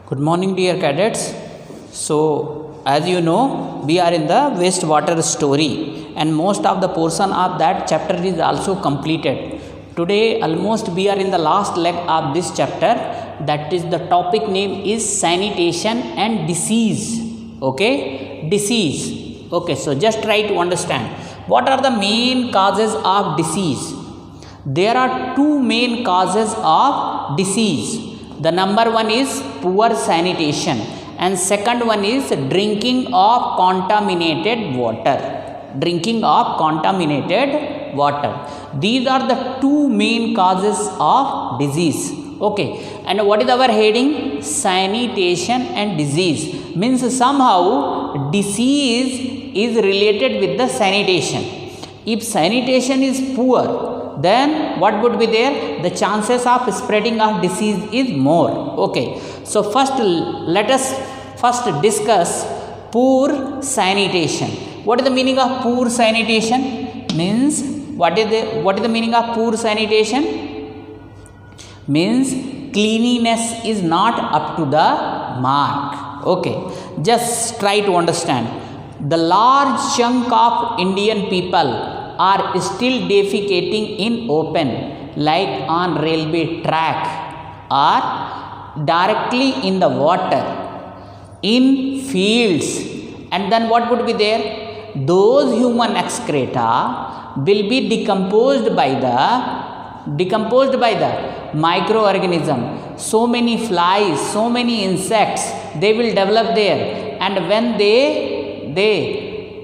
Good morning, dear cadets. So, as you know, we are in the wastewater story, and most of the portion of that chapter is also completed. Today, almost we are in the last leg of this chapter. That is, the topic name is sanitation and disease. Okay, disease. Okay, so just try to understand what are the main causes of disease. There are two main causes of disease. The number one is poor sanitation, and second one is drinking of contaminated water. Drinking of contaminated water. These are the two main causes of disease. Okay, and what is our heading? Sanitation and disease. Means somehow disease is related with the sanitation. If sanitation is poor, then what would be there? The chances of spreading of disease is more. Okay, so first let us first discuss poor sanitation. What is the meaning of poor sanitation? Means what is the meaning of poor sanitation? Means cleanliness is not up to the mark. Okay, just try to understand. The large chunk of Indian people are still defecating in open, like on railway track or directly in the water, in fields. And then what would be there? Those human excreta will be decomposed by the microorganism. So many flies, so many insects, they will develop there, and when they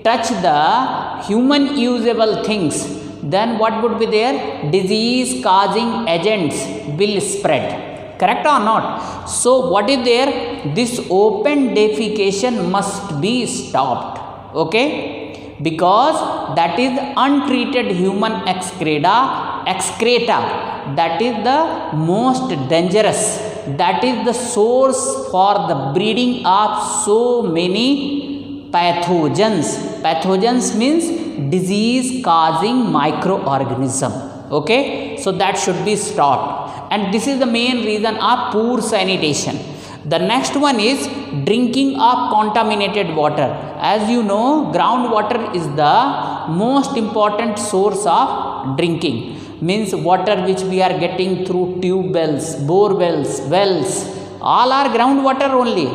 touch the human usable things, then what would be there? Disease causing agents will spread. Correct or not? So what is there? This open defecation must be stopped. Okay, because that is untreated human excreta, that is the most dangerous. That is the source for the breeding of so many pathogens. Pathogens means disease causing microorganism. Okay, so that should be stopped, and this is the main reason of poor sanitation. The next one is drinking of contaminated water. As you know, groundwater is the most important source of drinking. Means water which we are getting through tube wells, bore wells, all are groundwater only,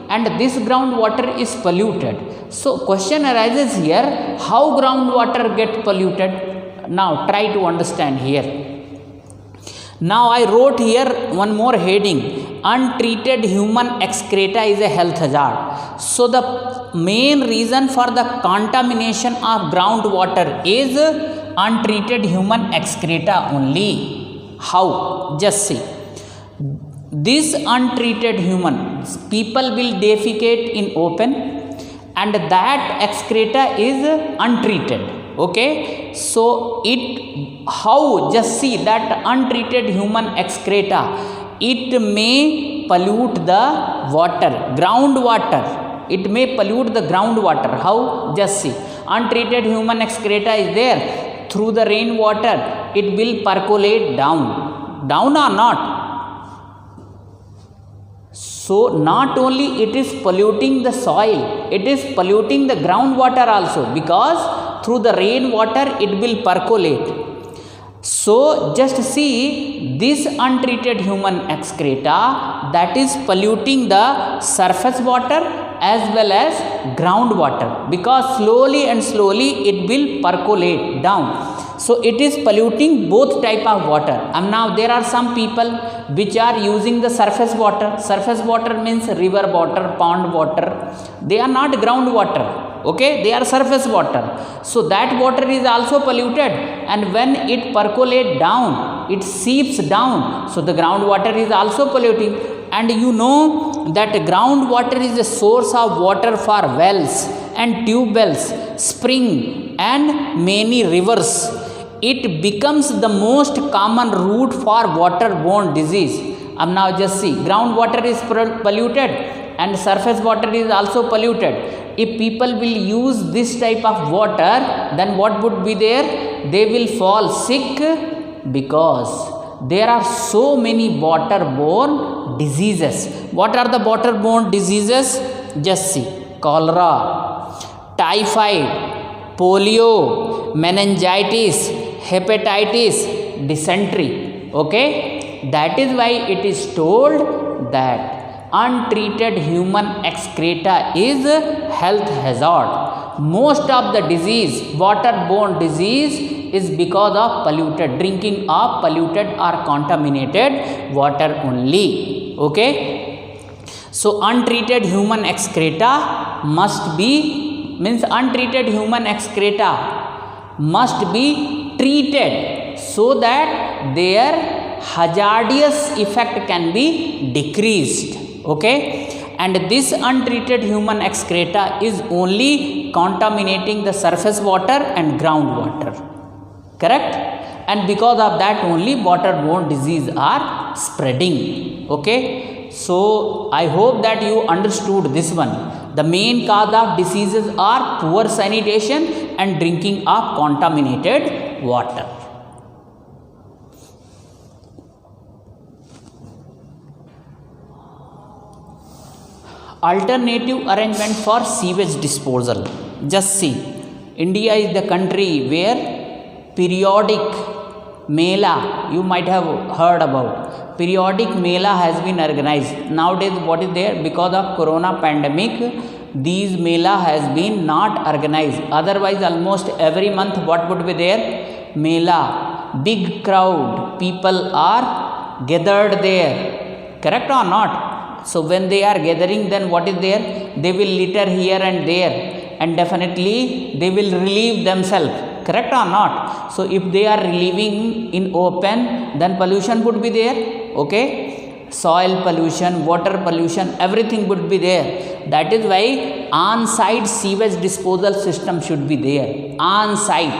and this groundwater is polluted. So question arises here, how groundwater get polluted? Now try to understand here. Now I wrote here one more heading, untreated human excreta is a health hazard. So the main reason for the contamination of groundwater is untreated human excreta only. How? Just see. This untreated human, people will defecate in open, and that excreta is untreated. Okay, so how? Just see that untreated human excreta, it may pollute the water, groundwater. It may pollute the groundwater. How? Just see. Untreated human excreta is there. Through the rainwater, it will percolate down or not? So not only it is polluting the soil, it is polluting the groundwater also, because through the rainwater it will percolate. So just see this untreated human excreta, that is polluting the surface water as well as groundwater, because slowly it will percolate down. So it is polluting both type of water. And now there are some people which are using the surface water. Surface water means river water, pond water. They are not groundwater. Okay, they are surface water. So that water is also polluted, and when it percolates down, it seeps down. So the groundwater is also polluting. And you know that groundwater is a source of water for wells and tube wells, spring and many rivers. It becomes the most common route for waterborne disease. Now just see, groundwater is polluted and surface water is also polluted. If people will use this type of water, then what would be there? They will fall sick, because there are so many waterborne diseases. What are the waterborne diseases? Just see: cholera, typhoid, polio, meningitis, hepatitis, dysentery. Okay, that is why it is told that untreated human excreta is health hazard. Most of the disease, waterborne disease, is because of polluted, drinking of polluted or contaminated water only. Okay, so untreated human excreta must be, means untreated human excreta must be treated so that their hazardous effect can be decreased. Okay, and this untreated human excreta is only contaminating the surface water and groundwater. Correct? And because of that only waterborne disease are spreading. Okay, so I hope that you understood this one. The main cause of diseases are poor sanitation and drinking of contaminated water. Alternative arrangement for sewage disposal. Just see, India is the country where periodic mela, you might have heard about, periodic mela has been organized. Nowadays what is there? Because of corona pandemic, these mela has been not organized. Otherwise almost every month what would be there? Mela, big crowd, people are gathered there. Correct or not? So when they are gathering, then what is there? They will litter here and there, and definitely they will relieve themselves. Correct or not? So if they are relieving in open, then pollution would be there. Okay, soil pollution, water pollution, everything would be there. That is why on-site sewage disposal system should be there. On-site.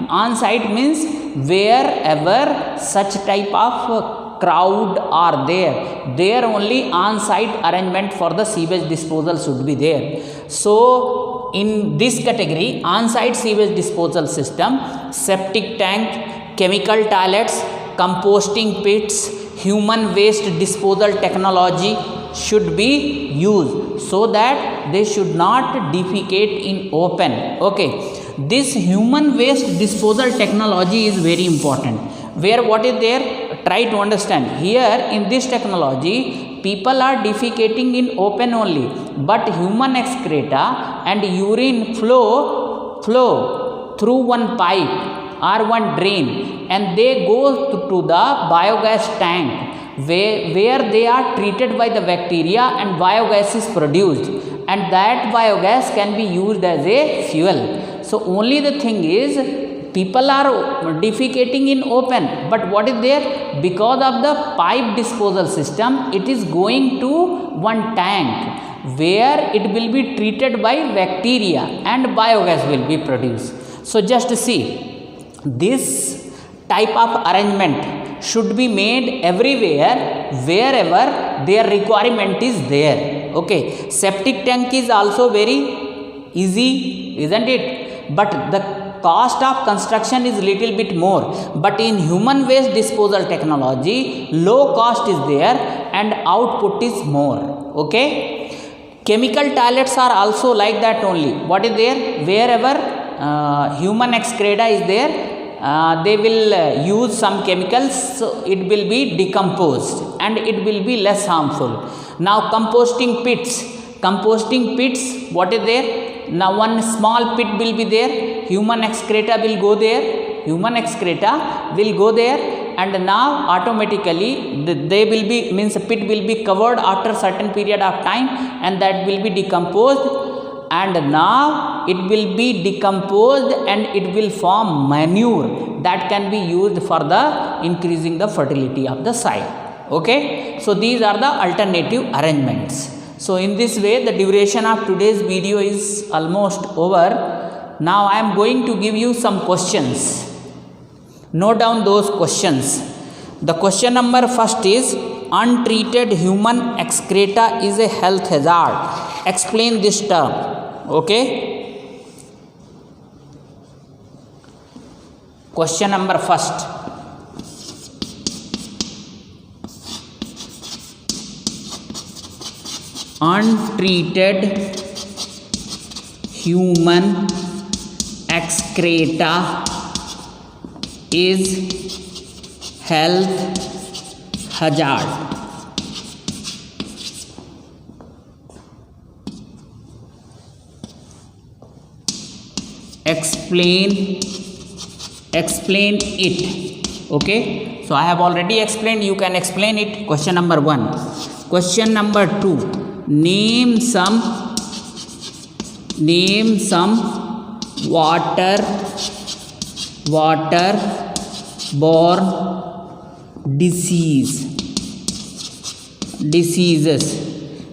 On-site means wherever such type of crowd are there only on-site arrangement for the sewage disposal should be there. So in this category, on-site sewage disposal system, septic tank, chemical toilets, composting pits, human waste disposal technology should be used so that they should not defecate in open. Okay, this human waste disposal technology is very important. Where what is there? Try to understand. Here in this technology, people are defecating in open only, but human excreta and urine flow through one pipe or one drain, and they go to the biogas tank where they are treated by the bacteria and biogas is produced, and that biogas can be used as a fuel. So only the thing is, people are defecating in open, but what is there? Because of the pipe disposal system, it is going to one tank where it will be treated by bacteria and biogas will be produced. So just see, this type of arrangement should be made everywhere wherever their requirement is there. Okay, septic tank is also very easy, isn't it? But the cost of construction is little bit more, but in human waste disposal technology, low cost is there and output is more. Okay, chemical toilets are also like that only. What is there? Wherever human excreta is there, they will use some chemicals, so it will be decomposed and it will be less harmful. Now composting pits, what is there? Now one small pit will be there, human excreta will go there, and now automatically they will be, means pit will be covered after certain period of time, and that will be decomposed, and now it will be decomposed and it will form manure that can be used for the increasing the fertility of the soil. Okay, so these are the alternative arrangements. So in this way, the duration of today's video is almost over. Now I am going to give you some questions. Note down those questions. The question number first is, untreated human excreta is a health hazard. Explain this term. Okay. Question number first. untreated human excreta is health hazard. Explain it. Okay, so I have already explained, you can explain it. Question number 1. Question number 2, name some waterborne diseases.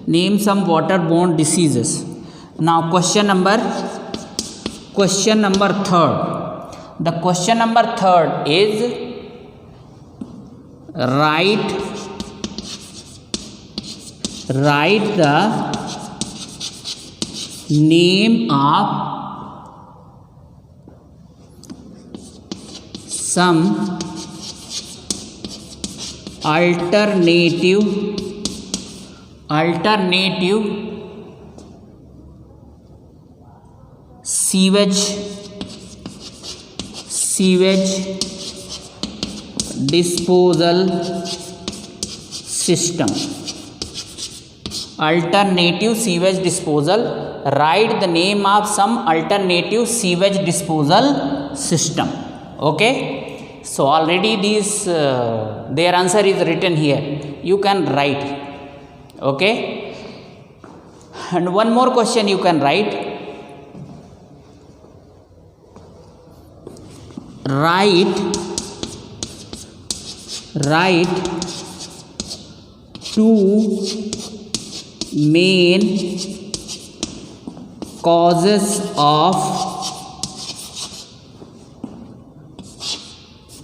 Name some waterborne diseases. Now question number 3rd. The question number 3rd is write the name of some alternative sewage disposal system. Alternative sewage disposal. Write the name of some alternative sewage disposal system. Okay, so already these their answer is written here, you can write. Okay, and one more question you can write. Write 2 main causes of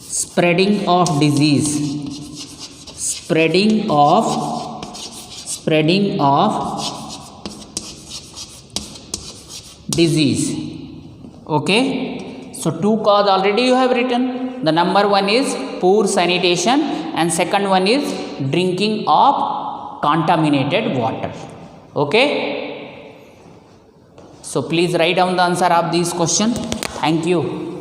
spreading of disease. Okay, so 2 cause already you have written. The number 1 is poor sanitation and second one is drinking of contaminated water. Okay, so please write down the answer of this question. Thank you.